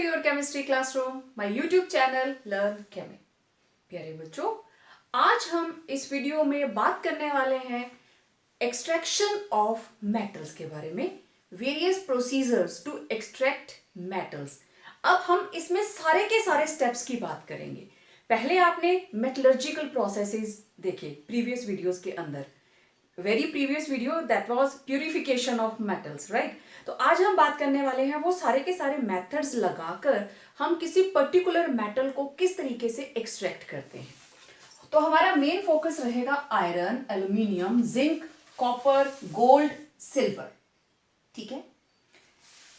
Your chemistry classroom, my YouTube channel learn Chemi. प्यारे बच्चों, आज हम इस वीडियो में बात करने वाले हैं एक्सट्रैक्शन ऑफ मेटल्स के बारे में, various procedures to extract metals. अब हम इसमें सारे के सारे स्टेप्स की बात करेंगे। पहले आपने मेटलर्जिकल प्रोसेसेस देखे प्रीवियस वीडियोस के अंदर, very previous video that was purification of metals, right. तो आज हम बात करने वाले हैं वो सारे के सारे मेथड्स लगाकर हम किसी पर्टिकुलर मेटल को किस तरीके से एक्सट्रैक्ट करते हैं। तो हमारा मेन फोकस रहेगा iron, aluminium, zinc, copper, gold, silver. ठीक है,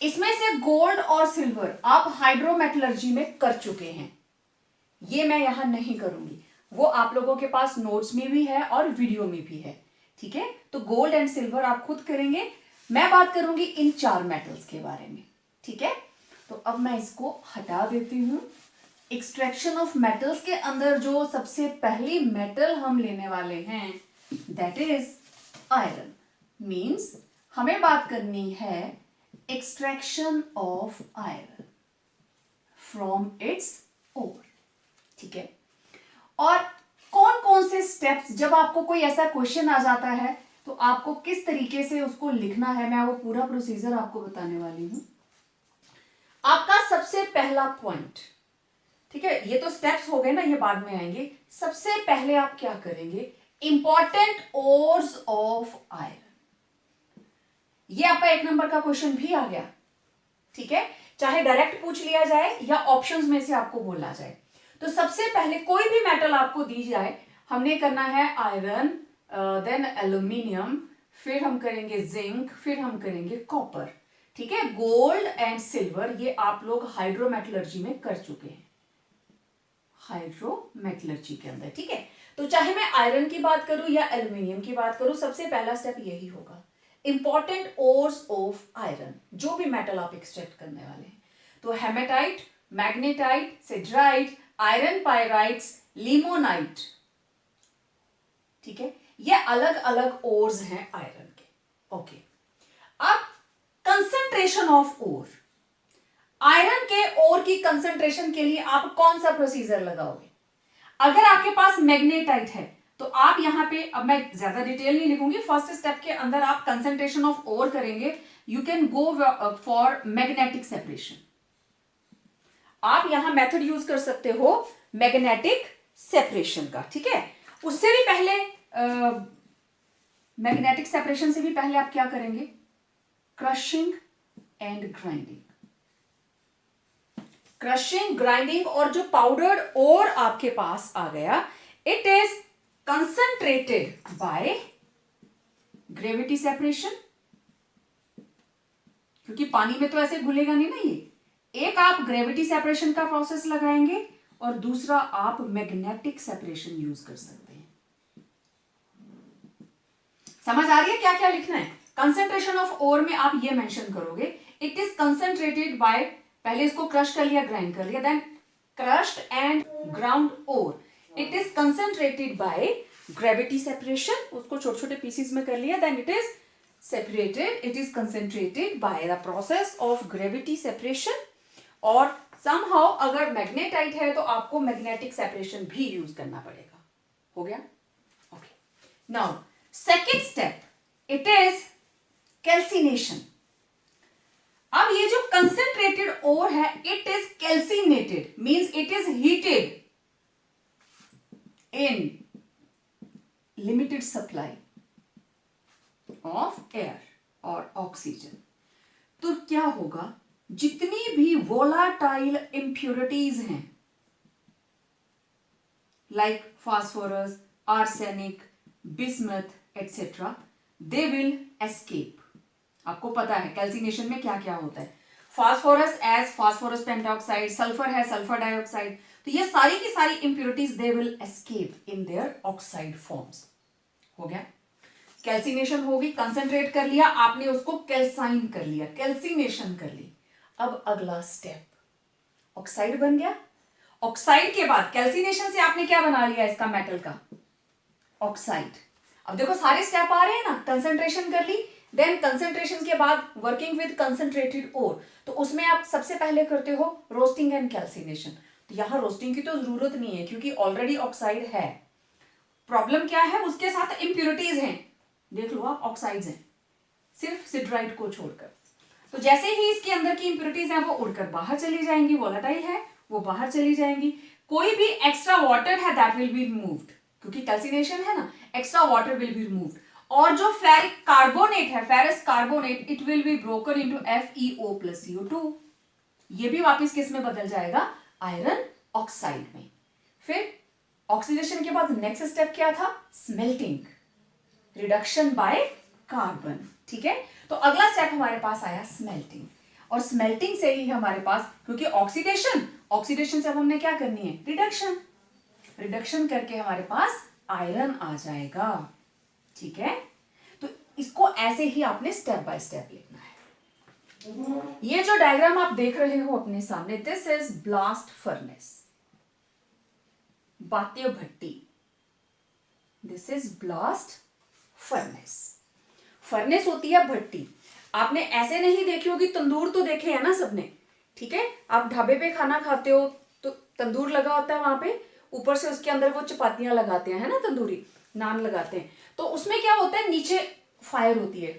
इसमें से गोल्ड और सिल्वर आप हाइड्रोमेटलर्जी में कर चुके हैं, ये मैं यहां नहीं करूंगी, वो आप लोगों के पास नोट्स में भी है और वीडियो में भी है। ठीक है, तो गोल्ड एंड सिल्वर आप खुद करेंगे, मैं बात करूंगी इन चार मेटल्स के बारे में। ठीक है, तो अब मैं इसको हटा देती हूं। एक्सट्रैक्शन ऑफ मेटल्स के अंदर जो सबसे पहली मेटल हम लेने वाले हैं दैट इज आयरन। मींस हमें बात करनी है extraction of iron from its ore. ठीक है, और कौन कौन से स्टेप्स, जब आपको कोई ऐसा क्वेश्चन आ जाता है तो आपको किस तरीके से उसको लिखना है, मैं वो पूरा प्रोसीजर आपको बताने वाली हूं। आपका सबसे पहला पॉइंट, ठीक है, ये तो स्टेप्स हो गए ना, ये बाद में आएंगे। सबसे पहले आप क्या करेंगे, इंपॉर्टेंट ओर्स ऑफ आयरन। ये आपका 1 नंबर का क्वेश्चन भी आ गया। ठीक है, चाहे डायरेक्ट पूछ लिया जाए या ऑप्शंस में से आपको बोला जाए। तो सबसे पहले कोई भी मेटल आपको दी जाए, हमने करना है आयरन, देन एल्यूमिनियम, फिर हम करेंगे जिंक, फिर हम करेंगे कॉपर। ठीक है, गोल्ड एंड सिल्वर ये आप लोग हाइड्रोमेटलर्जी में कर चुके हैं, हाइड्रोमेटलर्जी के अंदर। ठीक है, तो चाहे मैं आयरन की बात करूं या एल्यूमिनियम की बात करूं, सबसे पहला स्टेप यही होगा, इंपॉर्टेंट ओर्स ऑफ आयरन, जो भी मेटल आप एक्सट्रैक्ट करने वाले हैं। तो hematite, magnetite, siderite, iron pyrites, limonite. ठीक है, ये अलग अलग ओर्स हैं आयरन के। ओके, अब कंसंट्रेशन ऑफ ओर, आयरन के ओर की कंसंट्रेशन के लिए आप कौन सा प्रोसीजर लगाओगे। अगर आपके पास मैग्नेटाइट है तो आप यहां पे, अब मैं ज्यादा डिटेल नहीं लिखूंगी, फर्स्ट स्टेप के अंदर आप कंसंट्रेशन ऑफ ओर करेंगे। You can go for magnetic separation, आप यहां मेथड यूज कर सकते हो मैग्नेटिक सेपरेशन का। ठीक है, उससे भी पहले मैग्नेटिक सेपरेशन से भी पहले आप क्या करेंगे, crushing and grinding. Crushing, grinding, और जो पाउडर्ड ओर आपके पास आ गया, it is concentrated by gravity separation, क्योंकि पानी में तो ऐसे घुलेगा नहीं ना ये। एक आप ग्रेविटी सेपरेशन का प्रोसेस लगाएंगे और दूसरा आप मैग्नेटिक सेपरेशन यूज कर सकते हैं। समझ आ रही है क्या क्या लिखना है। कंसंट्रेशन ऑफ ओर में आप ये मेंशन करोगे, इट इज कंसंट्रेटेड बाय, पहले इसको क्रश कर लिया, ग्राइंड कर लिया, then crushed and ground ore, it is concentrated by gravity separation, उसको छोटे छोटे पीसेस में कर लिया, then it is separated, it is concentrated by the process of gravity separation। और somehow अगर मैग्नेटाइट है तो आपको मैग्नेटिक सेपरेशन भी यूज करना पड़ेगा। हो गया, okay. Now second step, it is calcination. अब ये जो कंसेंट्रेटेड ओर है, it is calcinated, means it is heated in limited supply of air और ऑक्सीजन। तो क्या होगा, जितनी भी वोलाटाइल इंप्योरिटीज हैं like phosphorus, arsenic, bismuth etcetera, they will escape. आपको पता है कैल्सिनेशन में क्या क्या होता है, phosphorus as phosphorus pentoxide, sulphur है सल्फर डाइऑक्साइड, तो ये सारी की सारी impurities they will escape in their oxide forms. हो गया, कैल्सिनेशन होगी, कंसंट्रेट कर लिया आपने, उसको कैल्साइन कर लिया, कैल्सिनेशन कर ली। अब अगला स्टेप, ऑक्साइड बन गया। ऑक्साइड के बाद कैल्सिनेशन से आपने क्या बना लिया, इसका मेटल का ऑक्साइड। अब देखो सारे स्टेप आ रहे हैं ना, कंसंट्रेशन कर ली, देन कंसंट्रेशन के बाद वर्किंग विद कंसंट्रेटेड ओर, तो उसमें आप सबसे पहले करते हो रोस्टिंग एंड कैल्सिनेशन। तो यहाँ रोस्टिंग की तो जरूरत नहीं है क्योंकि ऑलरेडी ऑक्साइड है। प्रॉब्लम क्या है, उसके साथ इंप्योरिटीज हैं, देख लो आप, ऑक्साइड्स हैं सिर्फ सिडराइड को छोड़कर। तो जैसे ही इसके अंदर की इंप्योरिटीज हैं वो उड़कर बाहर चली जाएंगी, वोलेटाइल है वो बाहर चली जाएंगी। कोई भी एक्स्ट्रा वाटर है दैट विल बी रिमूव्ड, क्योंकि कैल्सिनेशन है ना, extra water will be removed. और जो फेरिक कार्बोनेट है, ferrous carbonate, it will be broken into FeO plus CO2, ये भी वापस किस में बदल जाएगा, आयरन ऑक्साइड में। फिर ऑक्सीडेशन के बाद नेक्स्ट स्टेप क्या था, स्मेल्टिंग, रिडक्शन बाय कार्बन। ठीक है, तो अगला स्टेप हमारे पास आया स्मेल्टिंग, और स्मेल्टिंग से ही हमारे पास, क्योंकि ऑक्सीडेशन से अब हमने क्या करनी है, रिडक्शन, रिडक्शन करके हमारे पास आयरन आ जाएगा। ठीक है, तो इसको ऐसे ही आपने स्टेप बाय स्टेप लिखना है। ये जो डायग्राम आप देख रहे हो अपने सामने, दिस इज ब्लास्ट फर्नेस, बात्य भट्टी, this is blast furnace. Furnace होती है भट्टी, आपने ऐसे नहीं देखी होगी, तंदूर तो देखे है ना सबने। ठीक है, आप ढाबे पे खाना खाते हो तो तंदूर लगा होता है वहां पे, ऊपर से उसके अंदर वो चपातियां लगाते हैं, है ना, तंदूरी नान लगाते हैं। तो उसमें क्या होता है, नीचे फायर होती है,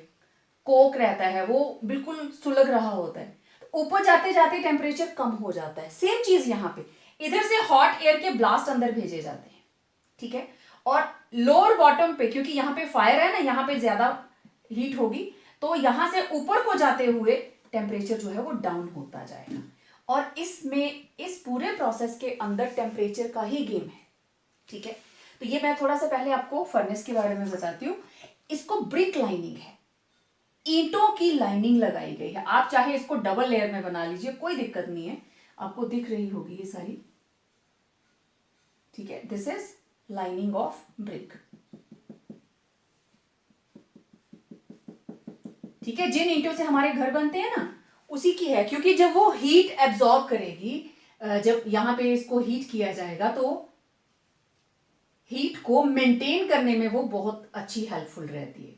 कोक रहता है, वो बिल्कुल सुलग रहा होता है, ऊपर जाते जाते टेम्परेचर कम हो जाता है। सेम चीज यहाँ पे, इधर से हॉट एयर के ब्लास्ट अंदर भेजे जाते हैं। ठीक है, और लोअर बॉटम पे, क्योंकि यहाँ पे फायर है ना, यहाँ पे ज्यादा हीट होगी, तो यहां से ऊपर को जाते हुए टेम्परेचर जो है वो डाउन होता जाएगा। और इसमें, इस पूरे प्रोसेस के अंदर टेम्परेचर का ही गेम है। ठीक है, तो ये मैं थोड़ा सा पहले आपको फर्नेस के बारे में बताती हूँ। इसको ब्रिक लाइनिंग है, ईंटों की लाइनिंग लगाई गई है। आप चाहे इसको डबल लेयर में बना लीजिए, कोई दिक्कत नहीं है, आपको दिख रही होगी ये सारी। ठीक है, this is lining of brick. ठीक है, जिन ईंटों से हमारे घर बनते हैं ना, उसी की है, क्योंकि जब वो हीट एब्जॉर्ब करेगी, जब यहां पे इसको हीट किया जाएगा तो हीट को मेंटेन करने में वो बहुत अच्छी हेल्पफुल रहती है,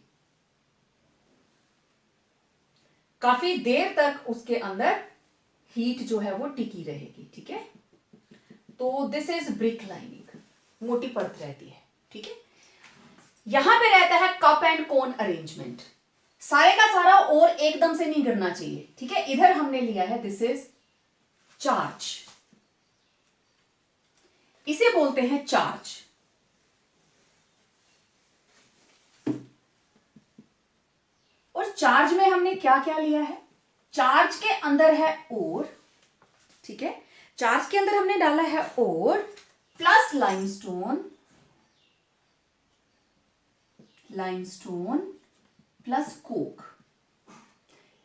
काफी देर तक उसके अंदर हीट जो है वो टिकी रहेगी। ठीक है, तो दिस इज ब्रिक लाइनिंग, मोटी परत रहती है। ठीक है, यहां पे रहता है कप एंड कोन अरेंजमेंट, सारे का सारा और एकदम से नहीं करना चाहिए। ठीक है, इधर हमने लिया है, दिस इज चार्ज, इसे बोलते हैं चार्ज। और चार्ज में हमने क्या क्या लिया है, चार्ज के अंदर है ओर। ठीक है, चार्ज के अंदर हमने डाला है ore plus limestone, limestone plus coke.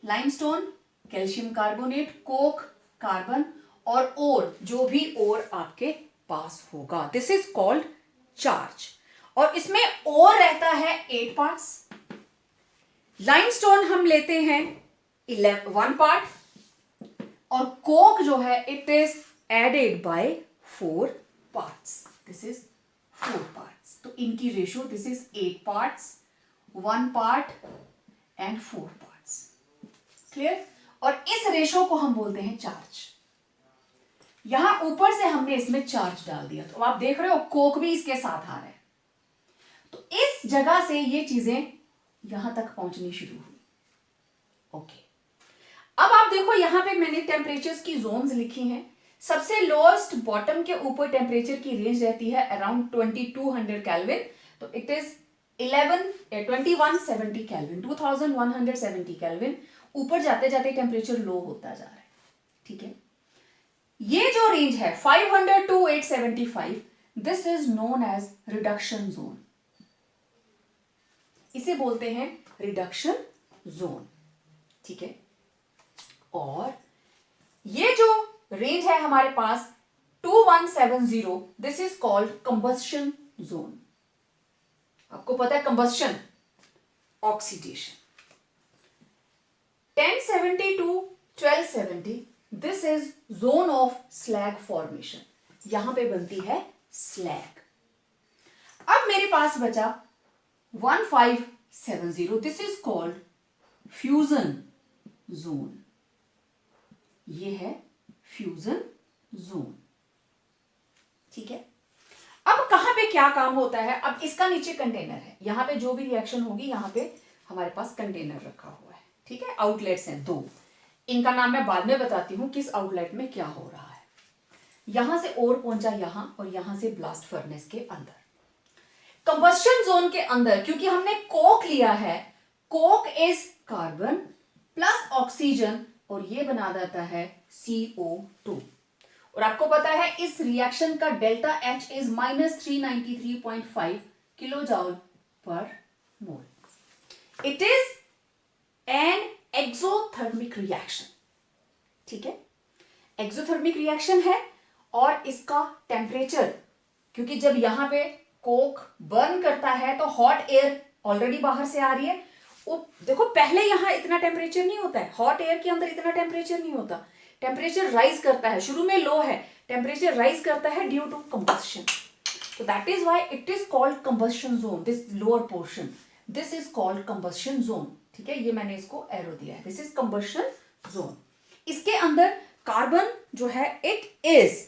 Limestone calcium carbonate, coke carbon, और ओर जो भी ओर आपके पास होगा, दिस इज कॉल्ड चार्ज। और इसमें ओर रहता है 8 पार्ट्स, लाइमस्टोन हम लेते हैं 1 पार्ट, और कोक जो है it is added by 4 parts, this is 4 parts. तो इनकी ratio, this is 8 parts, 1 part and 4 parts. Clear, और इस रेशियो को हम बोलते हैं चार्ज। यहां ऊपर से हमने इसमें चार्ज डाल दिया, तो आप देख रहे हो कोक भी इसके साथ आ रहा है, तो इस जगह से ये चीजें यहां तक पहुंचनी शुरू हुई। ओके, अब आप देखो यहां पे मैंने टेम्परेचर्स की जोन्स लिखी हैं। सबसे लोएस्ट बॉटम के ऊपर टेम्परेचर की रेंज रहती है अराउंड 2200 केल्विन, तो इट इज 2170 केल्विन, 2170 केल्विन। ऊपर जाते जाते टेम्परेचर लो होता जा रहा है। ठीक है, ये जो रेंज है 500 to 875, this is known as reduction zone, इसे बोलते हैं रिडक्शन जोन। ठीक है, और ये जो रेंज है हमारे पास 2170, this is called combustion zone. आपको पता है combustion, oxidation. 1070 to 1270, this is zone of slag formation, यहां पे बनती है स्लैग। अब मेरे पास बचा 1570, this is called fusion zone, ये है फ्यूजन जोन। ठीक है, अब कहां पे क्या काम होता है? अब इसका नीचे कंटेनर है, यहां पे जो भी रिएक्शन होगी यहां पे हमारे पास कंटेनर रखा हुआ है। ठीक है, आउटलेट्स हैं दो, इनका नाम मैं बाद में बताती हूं किस आउटलेट में क्या हो रहा है। यहां से और पहुंचा यहां, और यहां से ब्लास्ट फर्नेस के अंदर। कंबस्शन जोन के अंदर क्योंकि हमने कोक लिया है, Coke is carbon plus oxygen, और ये बना देता है CO2। और आपको पता है इस रिएक्शन का delta H is -393.5 kilo joule per mole. It is an exothermic reaction. ठीक है, एक्सोथर्मिक रिएक्शन है, और इसका टेम्परेचर, क्योंकि जब यहां पे कोक बर्न करता है तो हॉट एयर ऑलरेडी बाहर से आ रही है। देखो पहले यहां इतना टेम्परेचर नहीं होता है, हॉट एयर के अंदर इतना टेम्परेचर नहीं होता, टेम्परेचर राइज करता है, शुरू में लो है, टेम्परेचर राइज करता है ड्यू टू कंबस्शन। तो that is why it is called combustion zone, this lower portion, this is called combustion zone. ठीक है, ये मैंने इसको एरो दिया है, दिस इज कंबस्शन जोन। इसके अंदर कार्बन जो है it is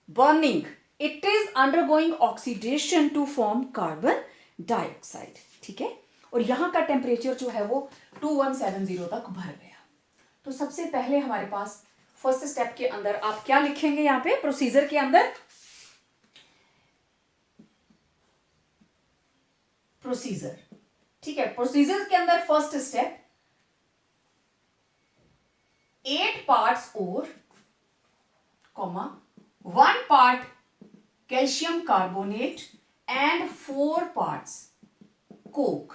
burning, it is undergoing oxidation to form carbon dioxide. ठीक है, और यहां का टेम्परेचर जो है वो 2170 तक भर गया। तो सबसे पहले हमारे पास फर्स्ट स्टेप के अंदर आप क्या लिखेंगे? यहां पे प्रोसीजर के अंदर प्रोसीजर, ठीक है, प्रोसीजर के अंदर फर्स्ट स्टेप 8 पार्ट्स और 1 part calcium carbonate and 4 parts coke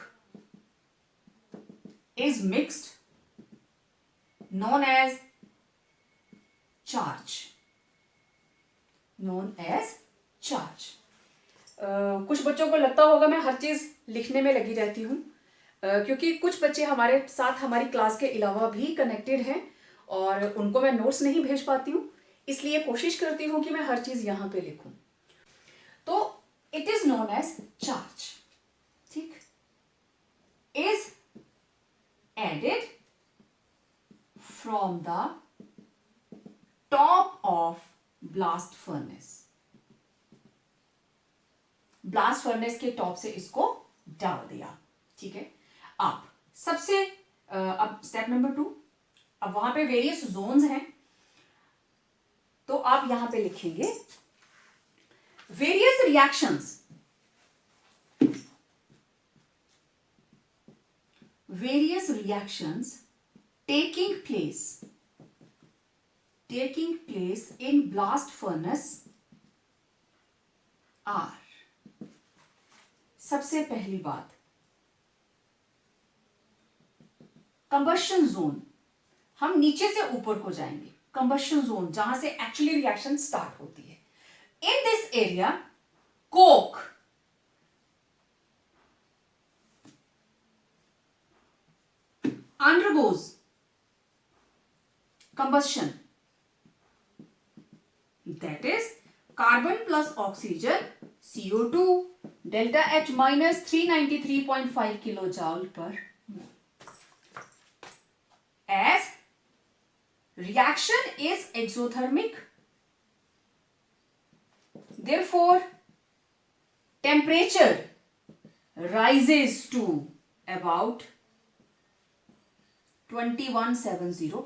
is mixed known as charge, कुछ बच्चों को लगता होगा मैं हर चीज लिखने में लगी रहती हूं, क्योंकि कुछ बच्चे हमारे साथ हमारी क्लास के अलावा भी कनेक्टेड हैं और उनको मैं नोट्स नहीं भेज पाती हूं, इसलिए कोशिश करती हूं कि मैं हर चीज यहां पे लिखूं। तो it is known as charge, ठीक, is added from the top of blast furnace, blast furnace के टॉप से इसको डाल दिया। ठीक है, अब सबसे अब स्टेप नंबर 2, अब वहां पे वेरियस जोन्स हैं, तो आप यहां पे लिखेंगे various reactions, various reactions taking place in blast furnace are, सबसे पहली बात कंबशन जोन, हम नीचे से ऊपर को जाएंगे, कंबशन जोन जहां से एक्चुअली रिएक्शन स्टार्ट होती है। In this area Coke undergoes combustion, that is carbon plus oxygen CO2 delta H minus 393.5 kilojoule per mole. As reaction is exothermic, therefore temperature rises to about 2170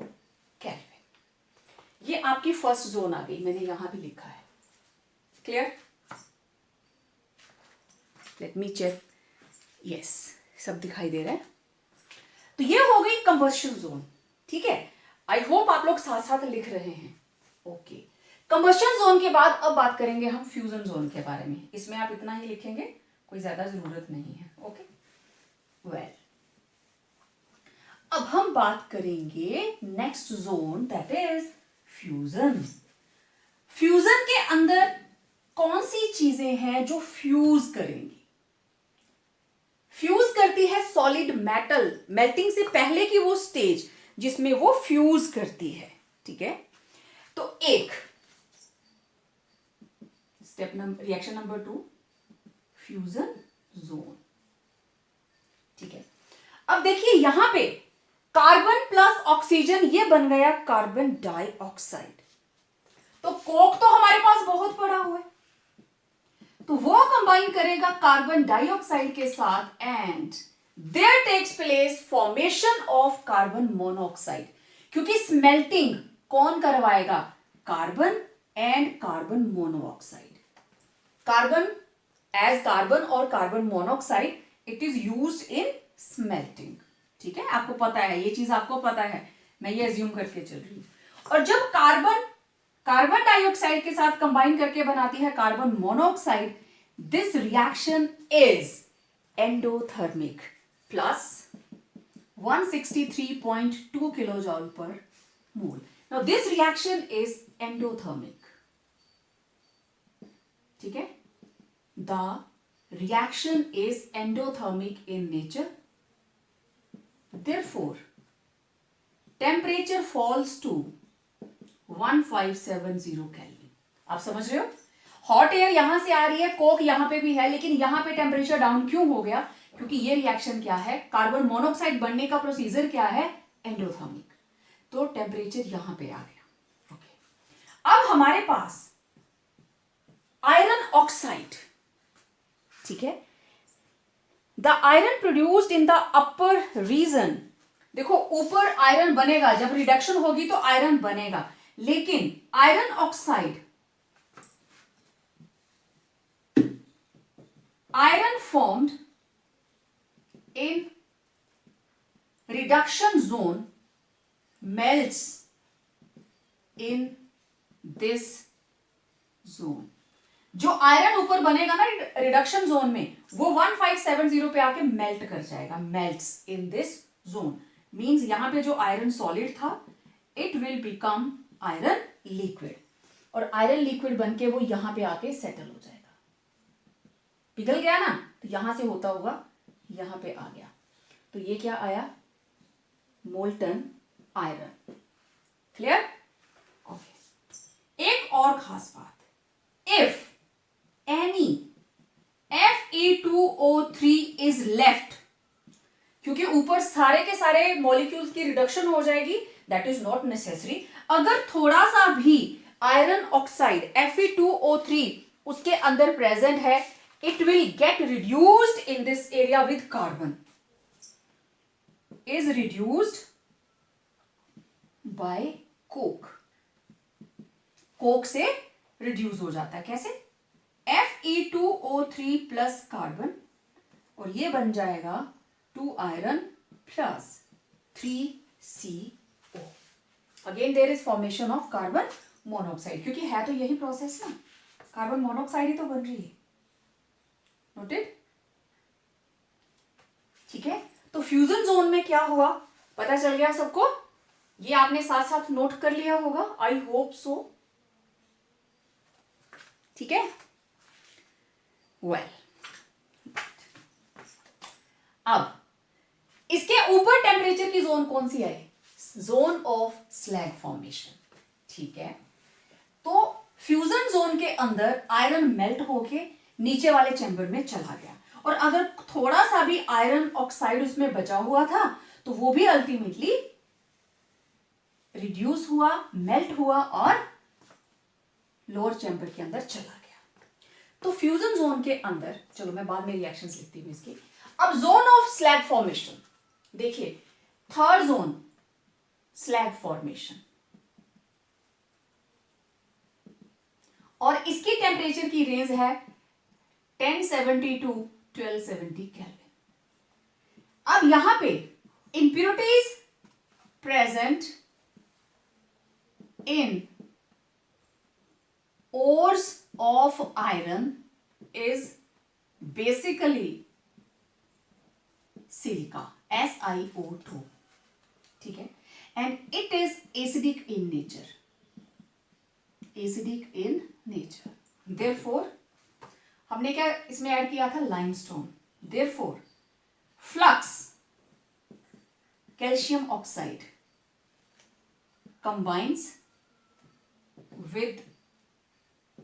kelvin. ये आपकी first zone आ गई, मैंने यहां भी लिखा है, clear? Let me check, yes, सब दिखाई दे रहा है। तो ये हो गई कंबस्शन जोन। ठीक है, आई होप आप लोग साथ साथ लिख रहे हैं। ओके, कंबस्शन जोन के बाद अब बात करेंगे हम फ्यूजन जोन के बारे में, इसमें आप इतना ही लिखेंगे, कोई ज्यादा जरूरत नहीं है। ओके, वेल, अब हम बात करेंगे next zone, that is fusion. Fusion के अंदर कौन सी चीजें हैं जो फ्यूज करेंगी? फ्यूज करती है सॉलिड मेटल, मेल्टिंग से पहले की वो स्टेज जिसमें वो फ्यूज करती है। ठीक है, तो एक step number, reaction number 2, fusion zone. ठीक है, अब देखिए यहां पे कार्बन प्लस ऑक्सीजन, ये बन गया कार्बन डाइऑक्साइड। तो कोक तो हमारे पास बहुत पड़ा हुआ है, तो वो कंबाइन करेगा कार्बन डाइऑक्साइड के साथ and there takes place formation of carbon monoxide, क्योंकि स्मेल्टिंग कौन करवाएगा? Carbon and carbon monoxide. Carbon as carbon और carbon monoxide it is used in smelting. ठीक है, आपको पता है, ये चीज आपको पता है, मैं ये एज्यूम करके चल रही हूं। और जब कार्बन कार्बन डाइऑक्साइड के साथ कंबाइन करके बनाती है carbon monoxide, this reaction is endothermic plus 163.2 kilojoule per mole. Now this reaction is endothermic. ठीक है, the reaction is endothermic in nature, therefore temperature falls to 1570 Kelvin। आप समझ रहे हो, हॉट एयर यहां से आ रही है, कोक यहां पे भी है, लेकिन यहां पे टेम्परेचर डाउन क्यों हो गया? क्योंकि ये रिएक्शन क्या है, कार्बन मोनोऑक्साइड बनने का प्रोसीजर क्या है? एंडोथर्मिक। तो टेम्परेचर यहां पे आ गया। ओके, अब हमारे पास आयरन ऑक्साइड, ठीक है, the iron produced in the upper region. देखो ऊपर आयरन बनेगा, जब रिडक्शन होगी तो आयरन बनेगा, लेकिन iron oxide, iron formed in reduction zone melts in this zone. जो आयरन ऊपर बनेगा ना रिडक्शन जोन में, वो 1570 पे आके मेल्ट कर जाएगा, melts in this zone. Means यहां पे जो आयरन सॉलिड था it will become iron liquid, और आयरन लिक्विड बनके वो यहां पे आके सेटल हो जाएगा। पिघल गया ना, तो यहां से होता होगा यहां पे आ गया, तो ये क्या आया? Molten iron. क्लियर? ओके, एक और खास बात, if any Fe2O3 is left, क्योंकि ऊपर सारे के सारे मॉलिक्यूल्स की रिडक्शन हो जाएगी, दैट इज नॉट नेसेसरी। अगर थोड़ा सा भी आयरन ऑक्साइड Fe2O3 उसके अंदर प्रेजेंट है, it will get reduced in this area with carbon, is reduced by Coke. Coke से रिड्यूस हो जाता है, कैसे? Fe2O3 प्लस कार्बन, और ये बन जाएगा 2 iron plus 3CO। Again there is formation of carbon monoxide, क्योंकि है तो यही प्रोसेस ना, कार्बन मोनोऑक्साइड ही तो बन रही है। नोटेड? ठीक है, तो फ्यूजन जोन में क्या हुआ पता चल गया सबको? ये आपने साथ साथ नोट कर लिया होगा, आई होप सो। ठीक है, अब इसके ऊपर टेम्परेचर की जोन कौन सी आई? Zone of slag formation. ठीक है, तो फ्यूजन जोन के अंदर आयरन मेल्ट होके नीचे वाले चैम्बर में चला गया, और अगर थोड़ा सा भी आयरन ऑक्साइड उसमें बचा हुआ था तो वो भी अल्टीमेटली रिड्यूस हुआ, मेल्ट हुआ और लोअर चैम्बर के अंदर चला गया। तो फ्यूजन जोन के अंदर, चलो मैं बाद में रिएक्शंस लिखती हूं इसकी। अब जोन ऑफ स्लैग फॉर्मेशन देखिए, थर्ड जोन स्लैग फॉर्मेशन, और इसकी टेम्परेचर की रेंज है 1070 टू 1270 केल्विन। अब यहां पे impurities present in ores of iron is basically silica, SiO2, ठीक है, and it is acidic in nature, acidic in nature, therefore हमने क्या इसमें ऐड किया था? Limestone. therefore flux calcium oxide combines with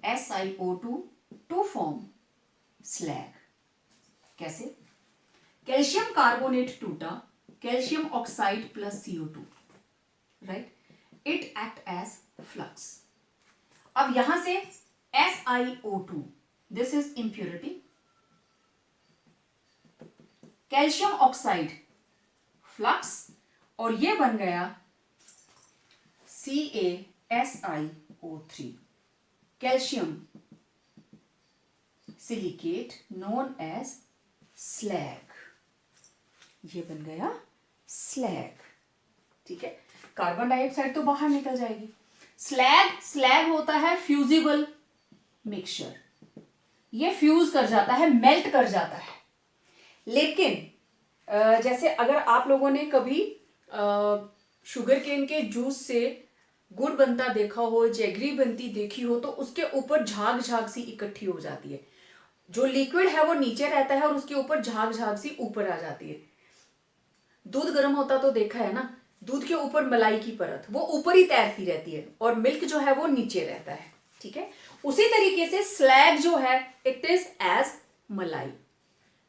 SiO2 to form slag। कैसे? Calcium carbonate टूटा, calcium oxide plus CO2, right, it act as flux. अब यहां से SiO2, this is impurity, calcium oxide flux, और ये बन गया CaSiO3, calcium silicate known as slag, ये बन गया स्लैग। ठीक है, कार्बन डाइऑक्साइड तो बाहर निकल जाएगी। स्लैग होता है फ्यूजिबल मिक्सचर, ये फ्यूज कर जाता है, मेल्ट कर जाता है। लेकिन जैसे अगर आप लोगों ने कभी शुगर केन के जूस से गुड़ बनता देखा हो, जैगरी बनती देखी हो, तो उसके ऊपर झाग झाग सी इकट्ठी हो जाती है। जो लिक्विड है वो नीचे रहता है और उसके ऊपर झाग झाग सी ऊपर आ जाती है। दूध गर्म होता तो देखा है ना, दूध के ऊपर मलाई की परत वो ऊपर ही तैरती रहती है और मिल्क जो है वो नीचे रहता है। ठीक है, उसी तरीके से स्लैग जो है इट इज एज मलाई,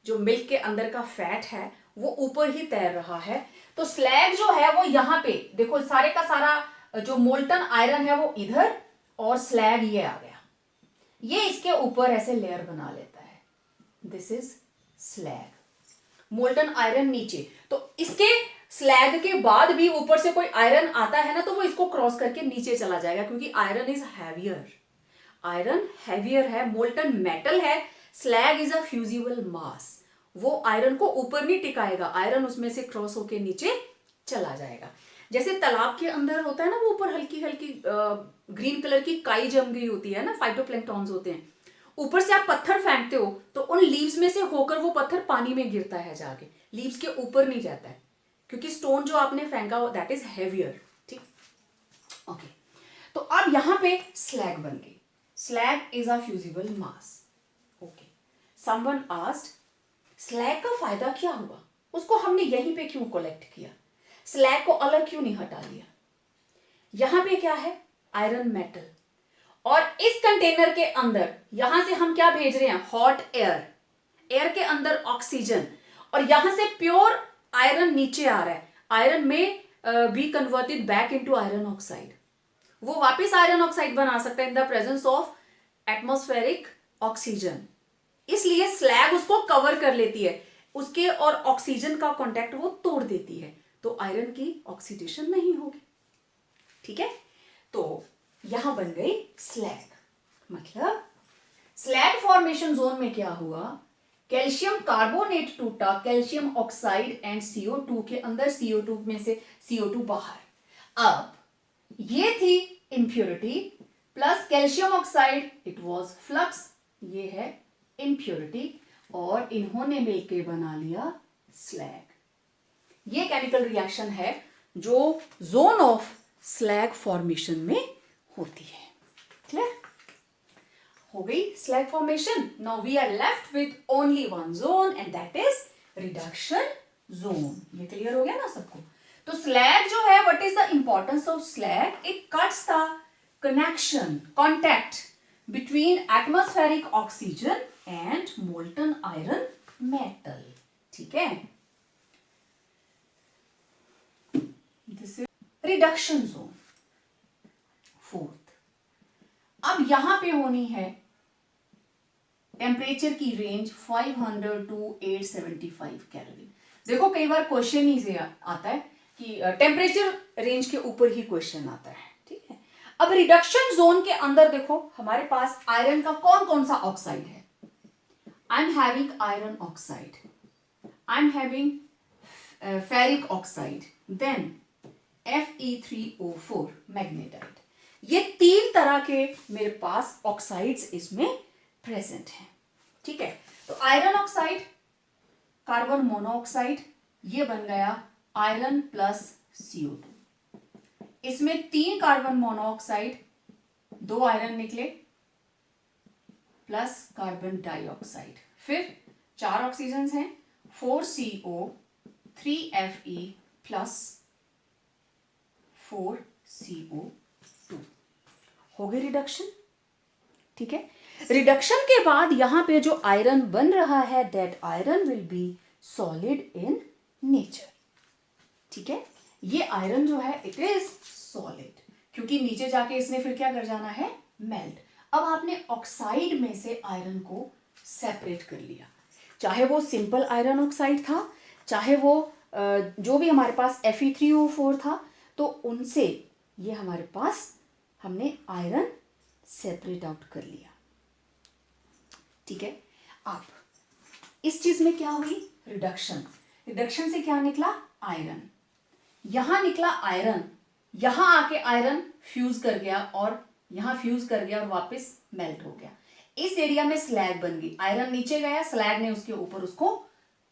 जो मिल्क के अंदर का फैट है वो ऊपर ही तैर रहा है। तो स्लैग जो है वो यहाँ पे देखो, सारे का सारा जो मोल्टन आयरन है वो इधर, और स्लैग ये आ गया, ये इसके ऊपर ऐसे लेयर बना लेता है। This is slag, molten iron नीचे। तो इसके स्लैग के बाद भी ऊपर से कोई आयरन आता है ना, तो वो इसको क्रॉस करके नीचे चला जाएगा, क्योंकि iron is heavier, iron heavier है, मोल्टन मेटल है। स्लैग इज अ फ्यूजिबल मास, वो आयरन को ऊपर नहीं टिकाएगा, आयरन उसमें से क्रॉस होके नीचे चला जाएगा। जैसे तालाब के अंदर होता है ना, वो ऊपर हल्की हल्की ग्रीन कलर की काई जम गई होती है ना, फाइटोप्लैंक्टॉन्स होते हैं। ऊपर से आप पत्थर फेंकते हो तो उन लीव्स में से होकर वो पत्थर पानी में गिरता है जाके, लीव्स के ऊपर नहीं जाता है, क्योंकि स्टोन जो आपने फेंका हो दैट इज हैवियर। ठीक, ओके। तो अब यहां पे स्लैग बन गई, slag is a fusible mass. Okay, someone asked slag का फायदा क्या हुआ, उसको हमने यहीं पे क्यों कलेक्ट किया, स्लैग को अलग क्यों नहीं हटा लिया। यहां पे क्या है, आयरन मेटल, और इस कंटेनर के अंदर यहां से हम क्या भेज रहे हैं, हॉट एयर, एयर के अंदर ऑक्सीजन, और यहां से प्योर आयरन नीचे आ रहा है। आयरन में be converted back into iron oxide, वो वापस आयरन ऑक्साइड बना सकता है in the presence of atmospheric oxygen. इसलिए स्लैग उसको कवर कर लेती है, उसके और ऑक्सीजन का कांटेक्ट वो तोड़ देती है, तो आयरन की ऑक्सीडेशन नहीं होगी। ठीक है, तो यहां बन गई स्लैग। मतलब स्लैग फॉर्मेशन जोन में क्या हुआ, कैल्शियम कार्बोनेट टूटा, कैल्शियम ऑक्साइड एंड CO2 के अंदर, CO2 में से CO2 बाहर। अब ये थी impurity plus calcium oxide, it was flux, ये है इंप्योरिटी, और इन्होंने मिलकर बना लिया स्लैग। ये केमिकल रिएक्शन है जो जोन ऑफ स्लैग फॉर्मेशन में होती है। क्लियर हो गई slag formation. Now we are left with only one zone and that is reduction zone. ये क्लियर हो गया ना सबको। तो स्लैग जो है, what is the importance of slag, it cuts the connection, contact between atmospheric oxygen and molten iron metal. ठीक है, this is reduction zone, fourth। अब यहां पे होनी है टेम्परेचर की रेंज 500 to 875 केल्विन। देखो कई बार क्वेश्चन ही आता है कि टेम्परेचर रेंज के ऊपर ही क्वेश्चन आता है। ठीक है, अब रिडक्शन जोन के अंदर देखो हमारे पास आयरन का कौन कौन सा ऑक्साइड है। I am having iron oxide, I am having ferric oxide, then Fe3O4 magnetite. ये तीन तरह के मेरे पास ऑक्साइड्स इसमें प्रेजेंट हैं। ठीक है, तो आयरन ऑक्साइड, कार्बन मोनोऑक्साइड, ये बन गया आयरन प्लस CO2। इसमें 3 कार्बन मोनोऑक्साइड, 2 आयरन निकले, प्लस कार्बन डाइऑक्साइड, फिर 4 ऑक्सीजन हैं, 4CO, 3Fe प्लस 4CO2। हो गई रिडक्शन। ठीक है, रिडक्शन के बाद यहां पे जो आयरन बन रहा है, that iron will be solid in nature. ठीक है, ये आयरन जो है इट इज सॉलिड, क्योंकि नीचे जाके इसने फिर क्या कर जाना है, मेल्ट। अब आपने ऑक्साइड में से आयरन को सेपरेट कर लिया, चाहे वो सिंपल आयरन ऑक्साइड था, चाहे वो जो भी हमारे पास Fe3O4 था, तो उनसे ये हमारे पास हमने आयरन सेपरेट आउट कर लिया। ठीक है, अब इस चीज में क्या हुई, रिडक्शन। रिडक्शन से क्या निकला, आयरन। यहां निकला आयरन, यहां आके आयरन फ्यूज कर गया और यहां फ्यूज कर गया और वापस मेल्ट हो गया। इस एरिया में स्लैग बन गई, आयरन नीचे गया, स्लैग ने उसके ऊपर उसको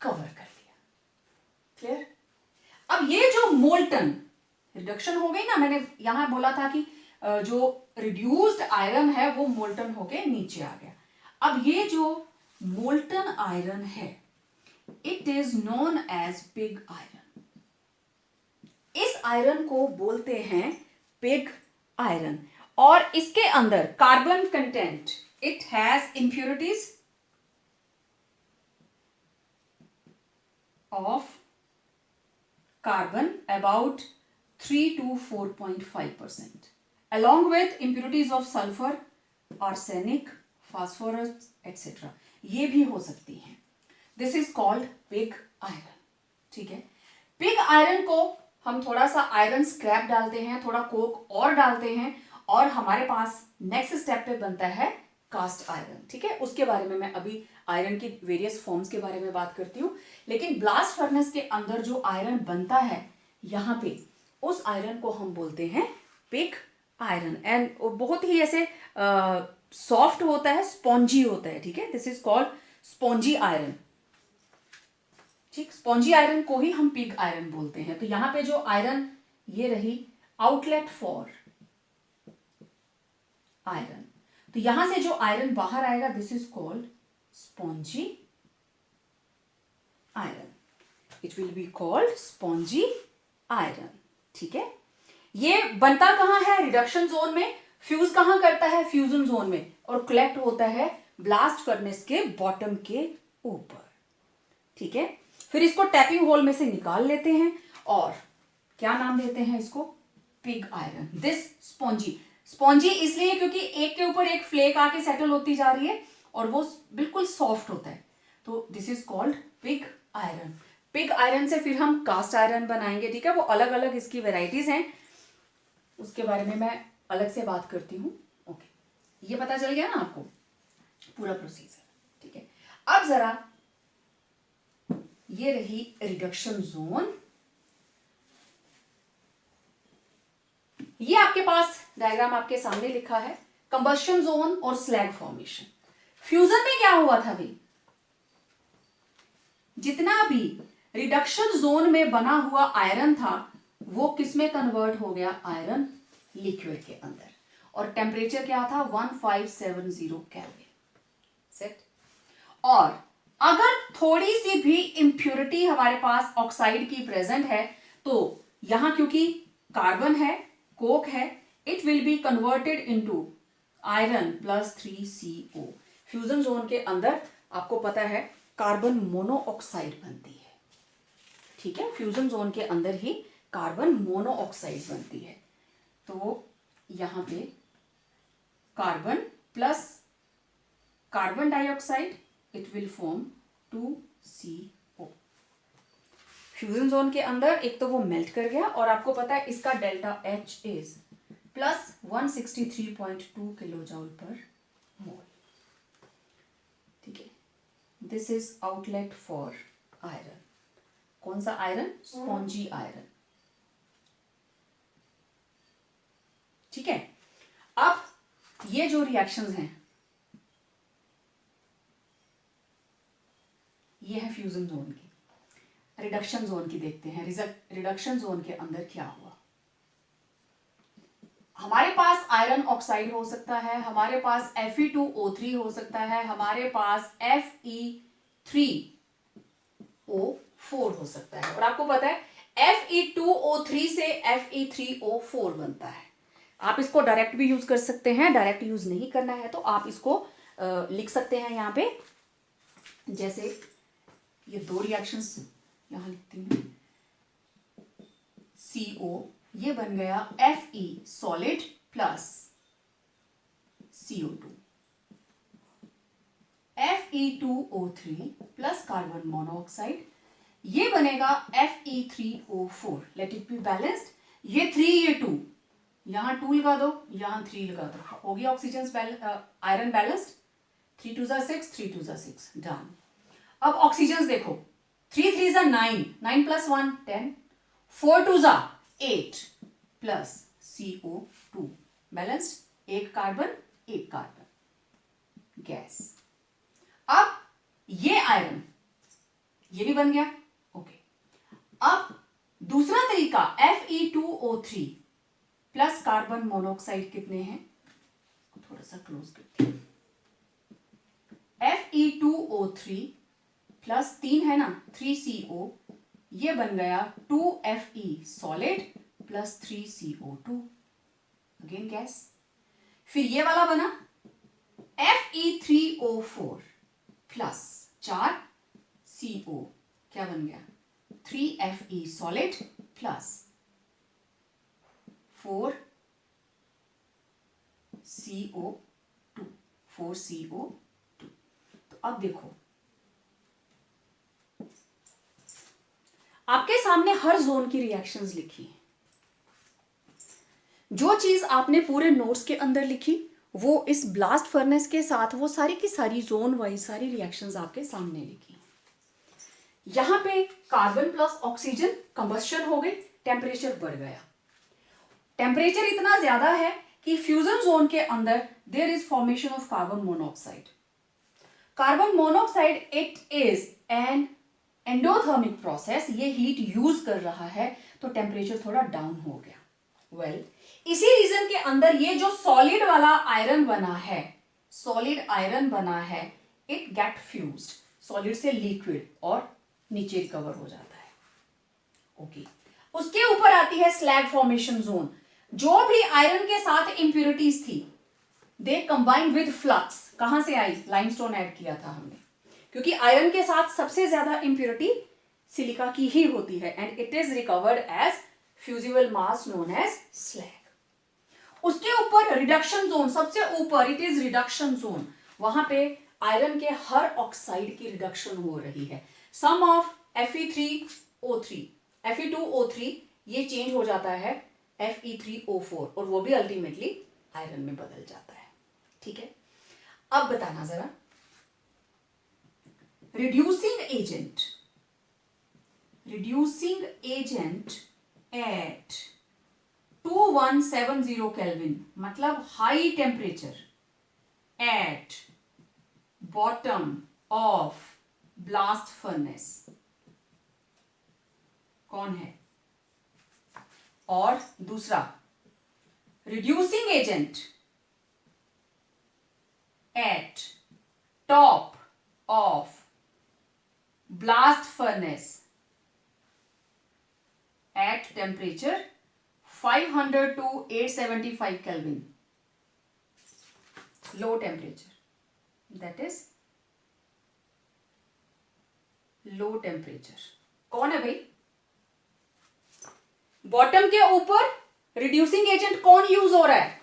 कवर कर दिया। क्लियर। अब ये जो मोल्टन रिडक्शन हो गई ना, मैंने यहां बोला था कि जो रिड्यूस्ड आयरन है वो मोल्टन होके नीचे आ गया। अब ये जो मोल्टन आयरन है it is known as pig iron. इस आयरन को बोलते हैं पिग आयरन, और इसके अंदर carbon content, it has impurities of carbon about 3 to 4.5%, along with impurities of sulfur, arsenic, phosphorus, etc. ये भी हो सकती हैं। This is called pig iron। ठीक है, पिग आयरन को हम थोड़ा सा आयरन स्क्रैप डालते हैं, थोड़ा कोक और डालते हैं, और हमारे पास नेक्स्ट स्टेप पे बनता है कास्ट आयरन। ठीक है, उसके बारे में मैं अभी आयरन की वेरियस फॉर्म्स के बारे में बात करती हूँ, लेकिन ब्लास्ट फर्नेस के अंदर जो आयरन बनता है यहाँ पे, उस आयरन को हम बोलते हैं पिग आयरन। एंड बहुत ही ऐसे सॉफ्ट होता है, स्पॉन्जी होता है। ठीक है, this is called spongy iron. ठीक, स्पॉन्जी आयरन को ही हम पिग आयरन बोलते हैं। तो यहां पे जो आयरन ये रही आउटलेट फॉर आयरन, तो यहां से जो आयरन बाहर आएगा this is called spongy iron. It will be called spongy iron. ठीक है, ये बनता कहां है, रिडक्शन जोन में। फ्यूज कहां करता है, फ्यूजन जोन में, और कलेक्ट होता है ब्लास्ट फर्नेस के बॉटम के ऊपर। ठीक है, फिर इसको टैपिंग होल में से निकाल लेते हैं और क्या नाम देते हैं इसको, pig iron. This spongy, spongy इसलिए क्योंकि एक के ऊपर एक फ्लेक आके सेटल होती जा रही है और वो बिल्कुल सॉफ्ट होता है, तो this is called pig iron. Pig iron से फिर हम कास्ट आयरन बनाएंगे। ठीक है, वो अलग अलग इसकी वेराइटीज हैं, उसके बारे में मैं अलग से बात करती हूँ। ओके, ये पता चल गया ना आपको पूरा प्रोसीजर। ठीक है, अब जरा ये रही रिडक्शन जोन। ये आपके पास डायग्राम आपके सामने लिखा है, कंबस्शन जोन और स्लैग फॉर्मेशन। फ्यूजन में क्या हुआ था भाई, जितना भी रिडक्शन जोन में बना हुआ आयरन था वो किस में कन्वर्ट हो गया, आयरन लिक्विड के अंदर, और टेम्परेचर क्या था 1570 केल्विन। सेट। और अगर थोड़ी सी भी इंप्योरिटी हमारे पास ऑक्साइड की प्रेजेंट है तो यहां क्योंकि कार्बन है, कोक है, it will be converted into iron plus 3CO। Fusion zone के अंदर आपको पता है कार्बन मोनोऑक्साइड बनती है। ठीक है, फ्यूजन जोन के अंदर ही कार्बन मोनोऑक्साइड बनती है, तो यहां पे carbon plus carbon dioxide, it will form 2CO। Fusion zone के अंदर एक तो वो मेल्ट कर गया, और आपको पता है इसका delta H is plus 163.2 kilojoule per mole. ठीक है, this is outlet for iron. कौन सा आयरन, स्पॉन्जी आयरन। ठीक है, अब ये जो रिएक्शंस हैं ये है फ्यूजन जोन की। रिडक्शन जोन की देखते हैं, रिडक्शन जोन के अंदर क्या हुआ। हमारे पास आयरन ऑक्साइड हो सकता है, हमारे पास Fe2O3 हो सकता है, हमारे पास Fe3O4 हो सकता है, और आपको पता है Fe2O3 से Fe3O4 बनता है। आप इसको डायरेक्ट भी यूज कर सकते हैं, डायरेक्ट यूज नहीं करना है तो आप इसको लिख सकते हैं यहाँ पे, जैसे ये दो रिएक्शंस यहां लिखती हूँ। CO, ये बन गया Fe solid plus CO2, Fe2O3 plus carbon monoxide, ये बनेगा Fe3O4। Let it be balanced, ये 3 ये 2, यहां 2 लगा दो, यहां 3 लगा दो, हो गया ऑक्सीजन आयरन बैलेंस्ड। 3 2 6, 3 2 6, डन। अब ऑक्सीजन देखो, 3 3 9, 9 प्लस 1 10, 4 2 8 प्लस CO2 बैलेंस्ड, एक कार्बन गैस। अब ये आयरन ये भी बन गया, ओके। अब दूसरा तरीका Fe2O3 प्लस कार्बन मोनोऑक्साइड कितने हैं, थोड़ा सा क्लोज करते हैं। Fe2O3 प्लस 3 है ना, 3CO, ये बन गया 2Fe solid plus 3CO2, again gas. फिर ये वाला बना Fe3O4 प्लस 4CO, क्या बन गया 3Fe सॉलिड प्लस 4CO2। तो अब देखो, आपके सामने हर जोन की रिएक्शंस लिखी हैं। जो चीज आपने पूरे नोट्स के अंदर लिखी वो इस ब्लास्ट फर्नेस के साथ वो सारी की सारी जोन वाइज सारी रिएक्शंस आपके सामने लिखी। यहां पे कार्बन प्लस ऑक्सीजन कंबस्शन हो गई, टेम्परेचर बढ़ गया। टेम्परेचर इतना ज्यादा है कि फ्यूजन जोन के अंदर there is formation of carbon monoxide. Carbon monoxide it is an endothermic process, ये हीट यूज कर रहा है तो टेम्परेचर थोड़ा डाउन हो गया। वेल, इसी रीजन के अंदर ये जो सॉलिड वाला आयरन बना है, सॉलिड आयरन बना है, इट गेट फ्यूज्ड, सॉलिड से लिक्विड और नीचे रिकवर हो जाता है, ओके। उसके ऊपर आती है स्लैग फॉर्मेशन जोन। जो भी आयरन के साथ इंप्योरिटीज थी दे कंबाइन विद फ्लक्स, कहां से आई, लाइमस्टोन ऐड किया था हमने, क्योंकि आयरन के साथ सबसे ज्यादा इंप्योरिटी सिलिका की ही होती है and it is recovered as fusible mass known as slag. उसके ऊपर रिडक्शन जोन, सबसे ऊपर इट इज रिडक्शन जोन, वहां पे आयरन के हर ऑक्साइड की रिडक्शन हो रही है। सम ऑफ Fe3O3, Fe2O3 ये चेंज हो जाता है Fe3O4 और वो भी अल्टीमेटली आयरन में बदल जाता है, ठीक है। अब बताना जरा, reducing agent at 2170 Kelvin, मतलब high temperature at bottom of blast furnace कौन है, और दूसरा reducing agent at top of blast furnace at temperature 500 to 875 Kelvin, low temperature, that is low temperature। कौन है भाई, बॉटम के ऊपर रिड्यूसिंग एजेंट कौन यूज हो रहा है,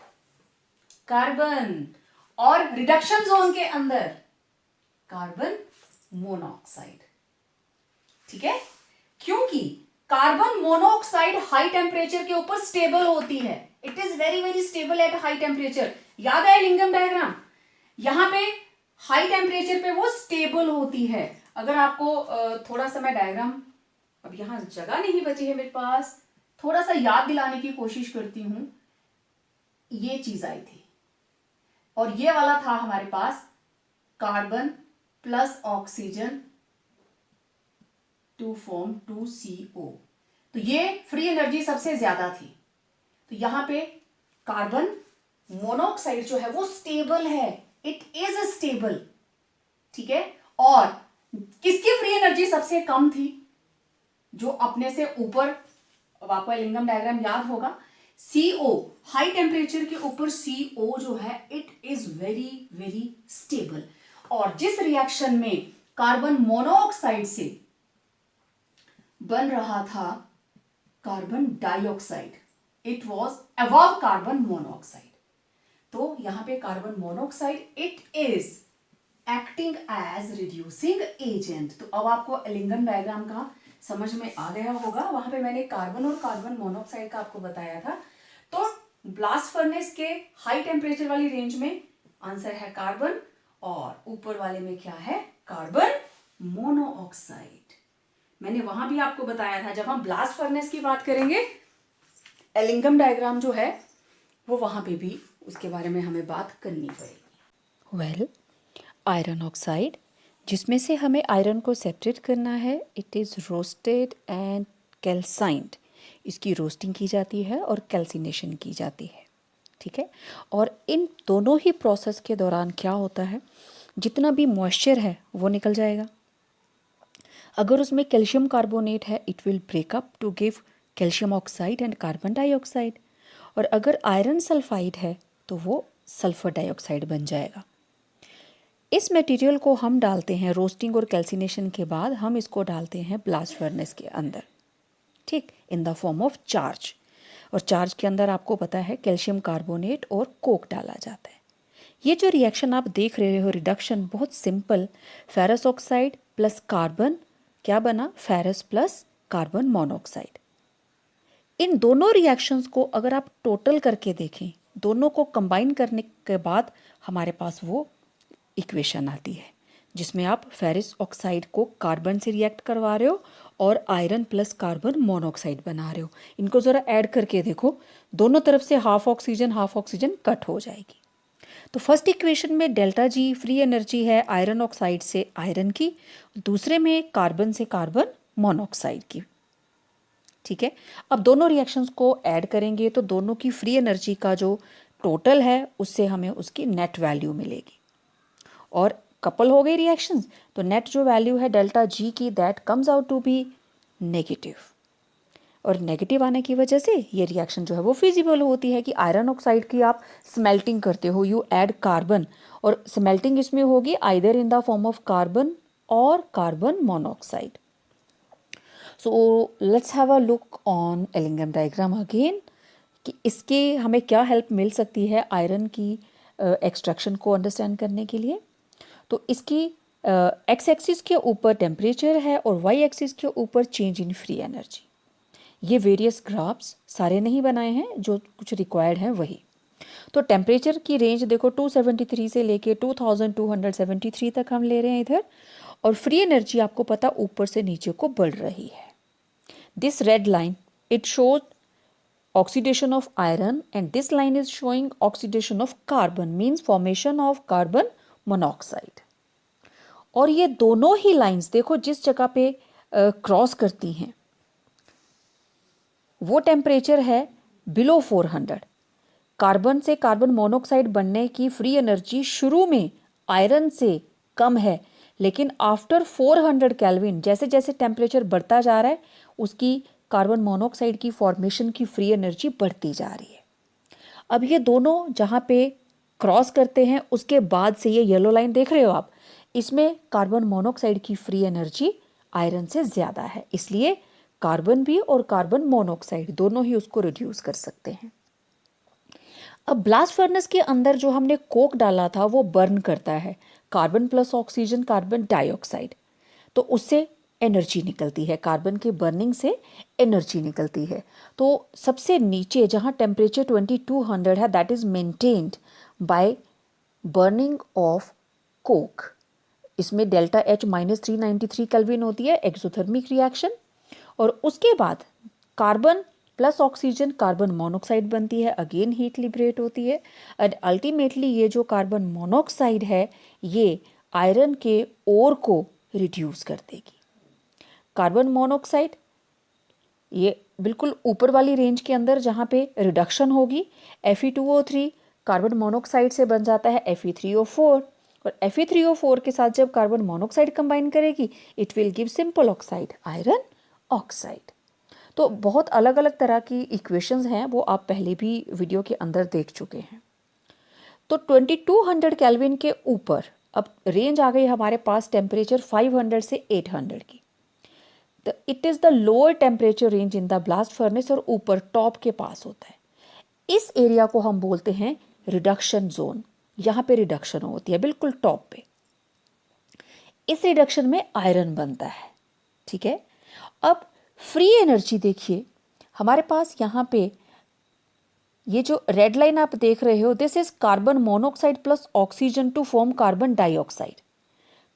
कार्बन, और रिडक्शन जोन के अंदर कार्बन मोनोऑक्साइड, ठीक है। क्योंकि कार्बन मोनोऑक्साइड हाई टेम्परेचर के ऊपर स्टेबल होती है, it is very very stable at high temperature. याद है लिंगम डायग्राम, यहां पे हाई टेम्परेचर पे वो स्टेबल होती है। अगर आपको थोड़ा सा मैं डायग्राम, अब यहां जगह नहीं बची है मेरे पास, थोड़ा सा याद दिलाने की कोशिश करती हूं। ये चीज आई थी और ये वाला था हमारे पास carbon plus oxygen to form 2CO, तो ये फ्री एनर्जी सबसे ज्यादा थी। तो यहां पे कार्बन मोनोऑक्साइड जो है वो स्टेबल है, इट इज स्टेबल, ठीक है। और किसकी फ्री एनर्जी सबसे कम थी, जो अपने से ऊपर, अब आपको लिंगम डायग्राम याद होगा, CO, हाई टेम्परेचर के ऊपर CO जो है it is very very stable. और जिस रिएक्शन में कार्बन मोनोऑक्साइड से बन रहा था carbon dioxide, it was above carbon monoxide. तो यहां पे carbon monoxide it is acting as reducing agent. तो अब आपको एलिंगम डायग्राम का समझ में आ गया होगा। वहां पे मैंने कार्बन और कार्बन मोनोऑक्साइड का आपको बताया था। तो ब्लास्ट फर्नेस के हाई टेम्परेचर वाली रेंज में आंसर है कार्बन, और ऊपर वाले में क्या है, कार्बन मोनोऑक्साइड। मैंने वहां भी आपको बताया था, जब हम ब्लास्ट फर्नेस की बात करेंगे, एलिंगम डायग्राम जो है वो वहां पे भी उसके बारे में हमें बात करनी पड़ेगी। वेल, आयरन ऑक्साइड, जिसमें से हमें आयरन को सेपरेट करना है, इट इज़ रोस्टेड एंड कैल्साइंड। इसकी रोस्टिंग की जाती है और कैल्सिनेशन की जाती है, ठीक है। और इन दोनों ही प्रोसेस के दौरान क्या होता है, जितना भी मॉइस्चर है वो निकल जाएगा। अगर उसमें कैल्शियम कार्बोनेट है, it will break up to give calcium oxide and carbon dioxide. और अगर आयरन सल्फाइड है तो वो सल्फर डाइऑक्साइड बन जाएगा। इस मटेरियल को हम डालते हैं रोस्टिंग और कैल्सिनेशन के बाद, हम इसको डालते हैं ब्लास्ट फर्नेस के अंदर, ठीक, इन द फॉर्म ऑफ चार्ज। और चार्ज के अंदर आपको पता है कैल्शियम कार्बोनेट और कोक डाला जाता है। ये जो रिएक्शन आप देख रहे हो, रिडक्शन, बहुत simple. Ferrous oxide plus carbon क्या बना, फेरस प्लस कार्बन मोनोऑक्साइड। इन दोनों रिएक्शंस को अगर आप टोटल करके देखें, दोनों को कंबाइन करने के बाद हमारे पास वो इक्वेशन आती है, जिसमें आप फेरस ऑक्साइड को कार्बन से रिएक्ट करवा रहे हो और आयरन प्लस कार्बन मोनोऑक्साइड बना रहे हो। इनको ज़रा ऐड करके देखो, दोनों तरफ से हाफ ऑक्सीजन कट हो जाएगी। तो फर्स्ट इक्वेशन में डेल्टा जी फ्री एनर्जी है आयरन ऑक्साइड से आयरन की, दूसरे में कार्बन से कार्बन मोनोऑक्साइड की, ठीक है। अब दोनों रिएक्शंस को ऐड करेंगे तो दोनों की फ्री एनर्जी का जो टोटल है उससे हमें उसकी नेट वैल्यू मिलेगी। और कपल हो गई रिएक्शंस, तो नेट जो वैल्यू है डेल्टा जी की, that comes out to be negative. और नेगेटिव आने की वजह से ये रिएक्शन जो है वो फिजिबल होती है कि आयरन ऑक्साइड की आप स्मेल्टिंग करते हो, यू ऐड कार्बन, और स्मेल्टिंग इसमें होगी either in the form of carbon और carbon monoxide. So let's have a look on Ellingham diagram again, कि इसके हमें क्या हेल्प मिल सकती है आयरन की एक्सट्रैक्शन को अंडरस्टैंड करने के लिए। तो इसकी एक्स एक्सिस के ऊपर टेम्परेचर है और वाई एक्सिस के ऊपर चेंज इन फ्री एनर्जी। ये वेरियस ग्राफ्स सारे नहीं बनाए हैं, जो कुछ रिक्वायर्ड हैं वही। तो टेम्परेचर की रेंज देखो 273 से लेके 2273 तक हम ले रहे हैं इधर, और फ्री एनर्जी आपको पता ऊपर से नीचे को बढ़ रही है। This red line, it shows oxidation of iron, and this line is showing oxidation of carbon, means formation of carbon monoxide. और ये दोनों ही लाइंस देखो जिस जगह पे क्रॉस करती हैं वो टेम्परेचर है बिलो 400। कार्बन से कार्बन मोनोऑक्साइड बनने की फ्री एनर्जी शुरू में आयरन से कम है, लेकिन आफ्टर 400 केल्विन जैसे जैसे टेम्परेचर बढ़ता जा रहा है उसकी कार्बन मोनोऑक्साइड की फॉर्मेशन की फ्री एनर्जी बढ़ती जा रही है। अब ये दोनों जहाँ पे क्रॉस करते हैं उसके बाद से ये येलो लाइन देख रहे हो आप, इसमें कार्बन मोनोऑक्साइड की फ्री एनर्जी आयरन से ज़्यादा है, इसलिए कार्बन भी और कार्बन मोनोऑक्साइड दोनों ही उसको रिड्यूस कर सकते हैं। अब ब्लास्ट फर्नेस के अंदर जो हमने कोक डाला था वो बर्न करता है carbon plus oxygen carbon dioxide, तो उससे एनर्जी निकलती है, कार्बन के बर्निंग से एनर्जी निकलती है। तो सबसे नीचे जहाँ टेम्परेचर 2200 है, that is maintained by burning of Coke. इसमें डेल्टा एच -393 केल्विन होती है, एक्सोथर्मिक रिएक्शन, और उसके बाद carbon plus oxygen carbon monoxide बनती है, अगेन हीट लिबरेट होती है, एंड अल्टीमेटली ये जो कार्बन मोनोऑक्साइड है ये आयरन के ओर को रिड्यूस कर देगी। कार्बन मोनोऑक्साइड ये बिल्कुल ऊपर वाली रेंज के अंदर जहाँ पे रिडक्शन होगी, Fe2O3 कार्बन मोनोऑक्साइड से बन जाता है Fe3O4, और Fe3O4 के साथ जब कार्बन मोनोऑक्साइड कंबाइन करेगी it will give simple oxide iron oxide. तो बहुत अलग अलग तरह की इक्वेशंस हैं, वो आप पहले भी वीडियो के अंदर देख चुके हैं। तो 2200 केल्विन के ऊपर अब रेंज आ गई हमारे पास टेम्परेचर 500 से 800 की। It is the lower temperature range in the blast furnace और ऊपर टॉप के पास होता है। इस एरिया को हम बोलते हैं रिडक्शन जोन। यहाँ पे रिडक्शन होती है बिल्कुल टॉप पे। इस रिडक्शन में आयरन बनता है, ठीक है। अब फ्री एनर्जी देखिए, हमारे पास यहाँ पे ये जो रेड लाइन आप देख रहे हो, this is carbon monoxide plus oxygen to form carbon dioxide.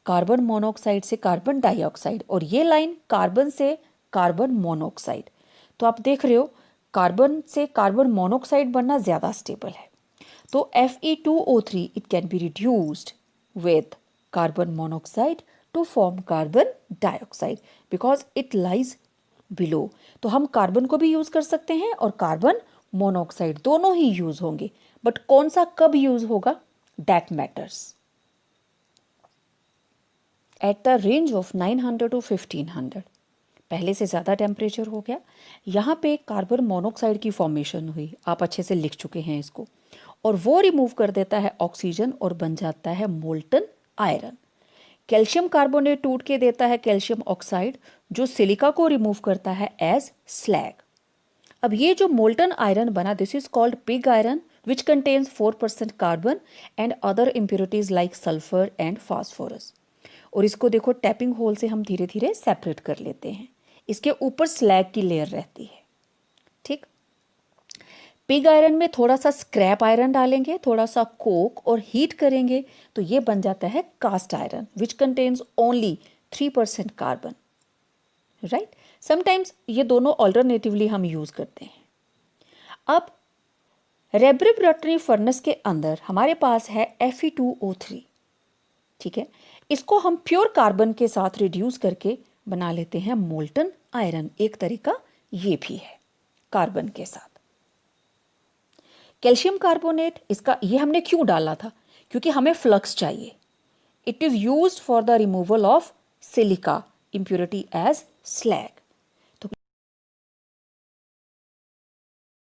Carbon monoxide से कार्बन डाइऑक्साइड, और ये लाइन कार्बन से कार्बन मोनोऑक्साइड। तो आप देख रहे हो कार्बन से कार्बन मोनोऑक्साइड बनना ज़्यादा स्टेबल है। तो Fe2O3 it can be reduced with carbon monoxide to form carbon dioxide because it lies below. तो हम कार्बन को भी यूज़ कर सकते हैं और कार्बन मोनोऑक्साइड, दोनों ही यूज़ होंगे, बट कौन सा कब यूज़ होगा, that matters. At the range of 900 to 1500 पहले से ज़्यादा टेम्परेचर हो गया, यहाँ पे कार्बन मोनोऑक्साइड की फॉर्मेशन हुई, आप अच्छे से लिख चुके हैं इसको, और वो रिमूव कर देता है ऑक्सीजन और बन जाता है मोल्टन आयरन। कैल्शियम कार्बोनेट टूट के देता है कैल्शियम ऑक्साइड, जो सिलिका को रिमूव करता है एज स्लैग। अब ये जो मोल्टन आयरन बना, this is called pig iron which contains 4% carbon and other impurities like sulphur and phosphorus. और इसको देखो टैपिंग होल से हम धीरे धीरे सेपरेट कर लेते हैं, इसके ऊपर स्लैग की लेयर रहती है, ठीक। पिग आयरन में थोड़ा सा स्क्रैप आयरन डालेंगे, थोड़ा सा कोक और हीट करेंगे, तो ये बन जाता है cast iron which contains only 3% carbon, right. Sometimes ये दोनों ऑल्टरनेटिवली हम यूज करते हैं। अब रेब्रिबरेटरी फर्नेस के अंदर हमारे पास है Fe2O3, ठीक है। इसको हम प्योर कार्बन के साथ रिड्यूस करके बना लेते हैं मोल्टन आयरन। एक तरीका ये भी है कार्बन के साथ। कैल्शियम कार्बोनेट, इसका ये हमने क्यों डाला था, क्योंकि हमें फ्लक्स चाहिए। It is used for the removal of silica impurity as slag.